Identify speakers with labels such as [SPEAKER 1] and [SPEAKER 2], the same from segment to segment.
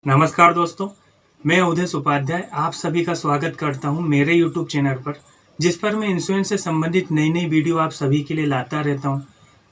[SPEAKER 1] नमस्कार दोस्तों, मैं उदय उपाध्याय आप सभी का स्वागत करता हूं मेरे YouTube चैनल पर, जिस पर मैं इंश्योरेंस से संबंधित नई नई वीडियो आप सभी के लिए लाता रहता हूं।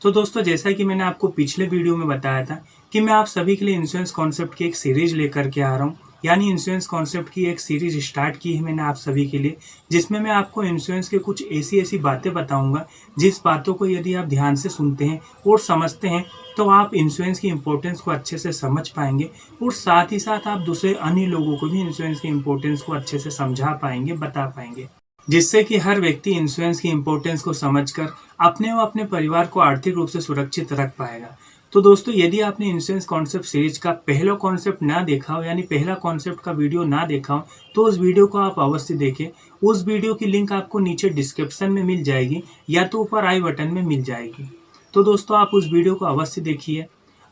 [SPEAKER 1] तो दोस्तों, जैसा कि मैंने आपको पिछले वीडियो में बताया था कि मैं आप सभी के लिए इंश्योरेंस कॉन्सेप्ट की एक सीरीज लेकर के आ रहा हूं, यानी इंश्योरेंस कॉन्सेप्ट की एक सीरीज स्टार्ट की है मैंने आप सभी के लिए, जिसमें मैं आपको इंश्योरेंस के कुछ ऐसी ऐसी बातें बताऊंगा जिस बातों को यदि आप ध्यान से सुनते हैं और समझते हैं तो आप इंश्योरेंस की इम्पोर्टेंस को अच्छे से समझ पाएंगे और साथ ही साथ आप दूसरे अन्य लोगों को भी इंश्योरेंस की इम्पोर्टेंस को अच्छे से समझा पाएंगे, बता पाएंगे, जिससे कि हर व्यक्ति इंश्योरेंस की इम्पोर्टेंस को समझकर अपने व अपने परिवार को आर्थिक रूप से सुरक्षित रख पाएगा। तो दोस्तों, यदि आपने इंश्योरेंस कॉन्सेप्ट सीरीज का पहला कॉन्सेप्ट ना देखा हो, यानी पहला कॉन्सेप्ट का वीडियो ना देखा हो, तो उस वीडियो को आप अवश्य देखें। उस वीडियो की लिंक आपको नीचे डिस्क्रिप्शन में मिल जाएगी या तो ऊपर आई बटन में मिल जाएगी। तो दोस्तों, आप उस वीडियो को अवश्य देखिए।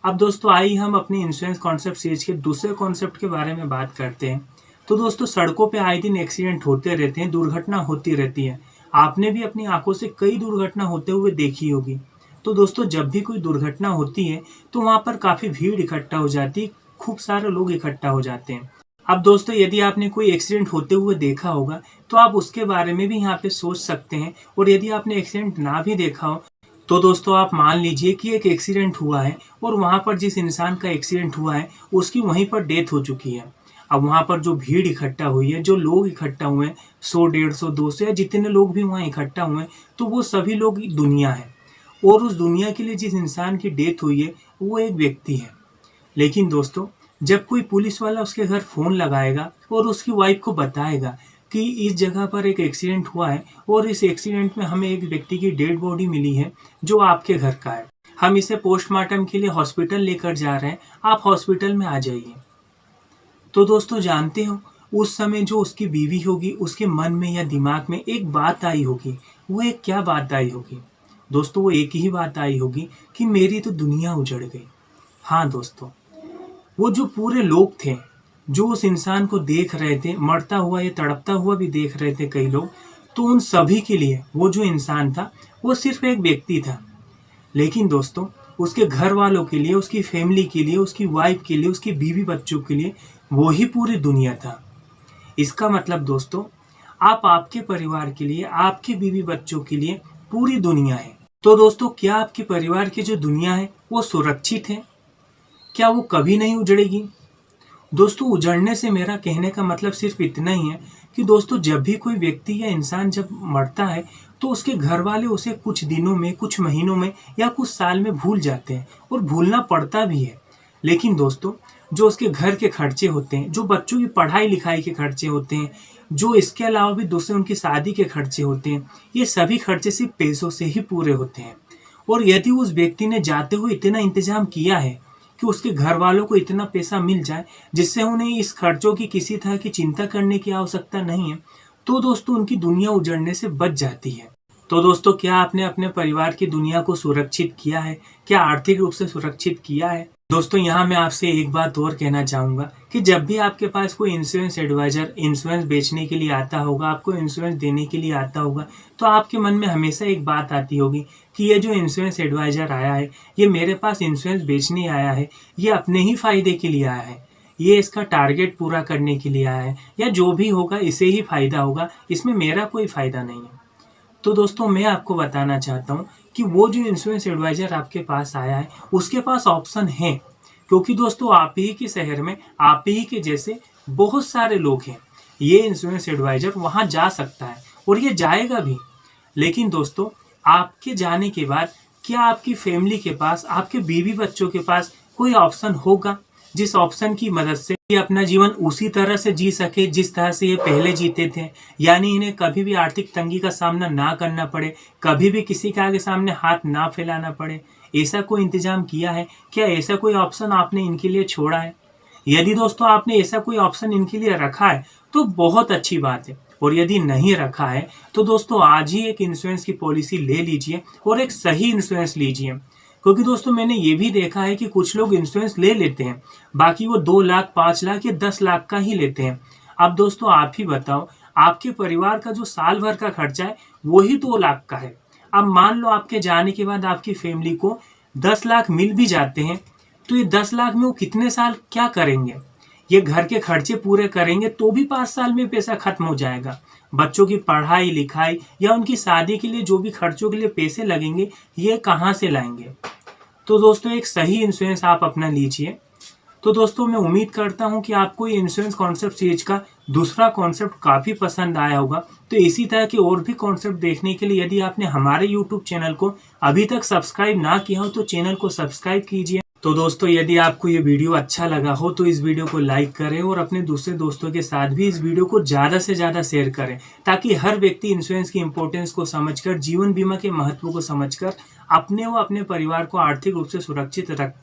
[SPEAKER 1] अब दोस्तों, आइए हम अपने इंश्योरेंस कॉन्सेप्ट सीरीज के दूसरे कॉन्सेप्ट के बारे में बात करते हैं। तो दोस्तों, सड़कों पे आए दिन एक्सीडेंट होते रहते हैं, दुर्घटना होती रहती है। आपने भी अपनी आंखों से कई दुर्घटना होते हुए देखी होगी। तो दोस्तों, जब भी कोई दुर्घटना होती है तो वहां पर काफी भीड़ इकट्ठा हो जाती है, खूब सारे लोग इकट्ठा हो जाते हैं। अब दोस्तों, यदि आपने कोई एक्सीडेंट होते हुए देखा होगा तो आप उसके बारे में भी यहाँ पे सोच सकते हैं, और यदि आपने एक्सीडेंट ना भी देखा हो तो दोस्तों, आप मान लीजिए कि एक एक्सीडेंट हुआ है और वहां पर जिस इंसान का एक्सीडेंट हुआ है उसकी वहीं पर डेथ हो चुकी है। अब वहां पर जो भीड़ इकट्ठा हुई है, जो लोग इकट्ठा हुए हैं, 100, 150, 200 या जितने लोग भी वहां इकट्ठा हुए हैं, तो वो सभी लोग दुनिया है। और उस दुनिया के लिए जिस इंसान की डेथ हुई है वो एक व्यक्ति है। लेकिन दोस्तों, जब कोई पुलिस वाला उसके घर फोन लगाएगा और उसकी वाइफ को बताएगा कि इस जगह पर एक एक्सीडेंट हुआ है और इस एक्सीडेंट में हमें एक व्यक्ति की डेड बॉडी मिली है जो आपके घर का है, हम इसे पोस्टमार्टम के लिए हॉस्पिटल लेकर जा रहे हैं, आप हॉस्पिटल में आ जाइए। तो दोस्तों, जानते हो उस समय जो उसकी बीवी होगी, उसके मन में या दिमाग में एक बात आई होगी। वो एक क्या बात आई होगी दोस्तों? वो एक ही बात आई होगी कि मेरी तो दुनिया उजड़ गई। हाँ दोस्तों, वो जो पूरे लोग थे जो उस इंसान को देख रहे थे, मरता हुआ या तड़पता हुआ भी देख रहे थे कई लोग, तो उन सभी के लिए वो जो इंसान था वो सिर्फ एक व्यक्ति था। लेकिन दोस्तों, उसके घर वालों के लिए, उसकी फैमिली के लिए, उसकी वाइफ के लिए, उसकी बीवी बच्चों के लिए वो ही पूरी दुनिया था। इसका मतलब दोस्तों, आप आपके परिवार के लिए, आपके बीवी बच्चों के लिए पूरी दुनिया है। तो दोस्तों, क्या आपके परिवार की जो दुनिया है वो सुरक्षित है? क्या वो कभी नहीं उजड़ेगी? दोस्तों, उजड़ने से मेरा कहने का मतलब सिर्फ इतना ही है कि दोस्तों, जब भी कोई व्यक्ति या इंसान जब मरता है तो उसके घर वाले उसे कुछ दिनों में, कुछ महीनों में या कुछ साल में भूल जाते हैं, और भूलना पड़ता भी है। लेकिन दोस्तों, जो उसके घर के खर्चे होते हैं, जो बच्चों की पढ़ाई लिखाई के खर्चे होते हैं, जो इसके अलावा भी दूसरे उनकी शादी के खर्चे होते हैं, ये सभी खर्चे सिर्फ पैसों से ही पूरे होते हैं। और यदि उस व्यक्ति ने जाते हुए इतना इंतजाम किया है कि उसके घर वालों को इतना पैसा मिल जाए जिससे उन्हें इस खर्चों की किसी तरह की चिंता करने की आवश्यकता नहीं है, तो दोस्तों, उनकी दुनिया उजड़ने से बच जाती है। तो दोस्तों, क्या आपने अपने परिवार की दुनिया को सुरक्षित किया है? क्या आर्थिक रूप से सुरक्षित किया है? दोस्तों, यहाँ मैं आपसे एक बात और कहना चाहूंगा कि जब भी आपके पास कोई इंश्योरेंस एडवाइजर इंश्योरेंस बेचने के लिए आता होगा, आपको इंश्योरेंस देने के लिए आता होगा, तो आपके मन में हमेशा एक बात आती होगी कि ये जो इंश्योरेंस एडवाइजर आया है, ये मेरे पास इंश्योरेंस बेचने आया है, ये अपने ही फायदे के लिए आया है, ये इसका टारगेट पूरा करने के लिए आया है, या जो भी होगा इसे ही फायदा होगा, इसमें मेरा कोई फायदा नहीं है। तो दोस्तों, मैं आपको बताना चाहता हूँ कि वो जो इंश्योरेंस एडवाइजर आपके पास आया है उसके पास ऑप्शन है, क्योंकि दोस्तों, आप ही के शहर में आप ही के जैसे बहुत सारे लोग हैं। ये इंश्योरेंस एडवाइजर वहां जा सकता है और ये जाएगा भी। लेकिन दोस्तों, आपके जाने के बाद क्या आपकी फैमिली के पास, आपके बीवी बच्चों के पास कोई ऑप्शन होगा जिस ऑप्शन की मदद से ये अपना जीवन उसी तरह से जी सके जिस तरह से ये पहले जीते थे? यानी इन्हें कभी भी आर्थिक तंगी का सामना ना करना पड़े, कभी भी किसी के आगे सामने हाथ ना फैलाना पड़े। ऐसा कोई इंतजाम किया है क्या? ऐसा कोई ऑप्शन आपने इनके लिए छोड़ा है? यदि दोस्तों आपने ऐसा कोई ऑप्शन इनके लिए रखा है तो बहुत अच्छी बात है, और यदि नहीं रखा है तो दोस्तों आज ही एक इंश्योरेंस की पॉलिसी ले लीजिए और एक सही इंश्योरेंस लीजिए। क्योंकि दोस्तों, मैंने ये भी देखा है कि कुछ लोग इंश्योरेंस ले लेते हैं, बाकी वो 2 लाख, 5 लाख या 10 लाख का ही लेते हैं। अब दोस्तों, आप ही बताओ, आपके परिवार का जो साल भर का खर्चा है वो ही 2 लाख का है। अब मान लो आपके जाने के बाद आपकी फैमिली को 10 लाख मिल भी जाते हैं, तो ये 10 लाख में वो कितने साल क्या करेंगे? ये घर के खर्चे पूरे करेंगे तो भी 5 साल में पैसा खत्म हो जाएगा। बच्चों की पढ़ाई लिखाई या उनकी शादी के लिए जो भी खर्चों के लिए पैसे लगेंगे, ये कहाँ से लाएंगे। तो दोस्तों एक सही इंश्योरेंस आप अपना लीजिए। तो दोस्तों मैं उम्मीद करता हूं कि आपको ये इंश्योरेंस कॉन्सेप्ट सीरीज का दूसरा कॉन्सेप्ट काफ़ी पसंद आया होगा। तो इसी तरह के और भी कॉन्सेप्ट देखने के लिए यदि आपने हमारे यूट्यूब चैनल को अभी तक सब्सक्राइब ना किया हो तो चैनल को सब्सक्राइब कीजिए। तो दोस्तों यदि आपको ये वीडियो अच्छा लगा हो तो इस वीडियो को लाइक करें और अपने दूसरे दोस्तों के साथ भी इस वीडियो को ज़्यादा से ज़्यादा शेयर करें, ताकि हर व्यक्ति इंश्योरेंस की इंपॉर्टेंस को समझकर, जीवन बीमा के महत्व को समझकर अपने व अपने परिवार को आर्थिक रूप से सुरक्षित रख पाए।